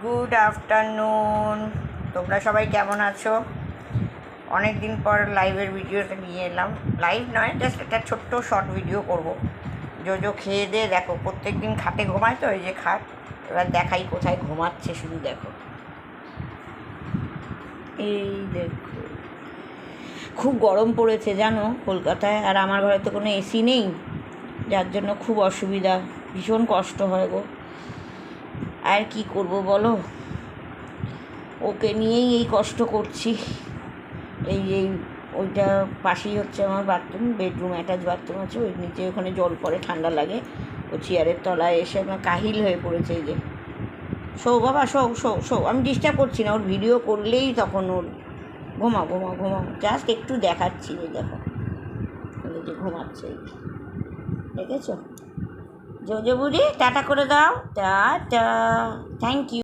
Good afternoon. তোমরা সবাই কেমন আছো? অনেক দিন পর লাইভের ভিডিওটা নিয়ে এলাম। লাইভ নয়, জাস্ট একটা ছোট্ট শর্ট ভিডিও করব। জো খেয়ে দিয়ে দেখো, প্রত্যেক দিন খাটে ঘুমায় তো, এই যে খাট, এবার দেখাই কোথায় ঘুমাচ্ছে শুধু দেখো। এই দেখো, খুব গরম পড়েছে জানো কলকাতায়, আর আমার ঘরে তো কোনো এসি নেই, যার জন্য খুব অসুবিধা, ভীষণ কষ্ট হয় গো। আর কি করব বলো, ওকে নিয়েই এই কষ্ট করছি। এই ওইটা পাশেই হচ্ছে আমার বাথরুম, বেডরুম, অ্যাটাচ বাথরুম আছে, ওই নিচে ওখানে জল পড়ে, ঠান্ডা লাগে। ও চেয়ারের তলায় এসে আমার কাহিল হয়ে পড়েছে। এই যে শো বাবা, শো শো শো, আমি ডিস্টার্ব করছি না, ওর ভিডিও করলেই তখন ওর ঘুমাও ঘুমাও ঘুমাও, জাস্ট একটু দেখাচ্ছি। এই দেখো, এই যে ঘুমাচ্ছে, দেখেছো? জো বুড়ি টাটা করে দাও, টাটা, থ্যাংক ইউ।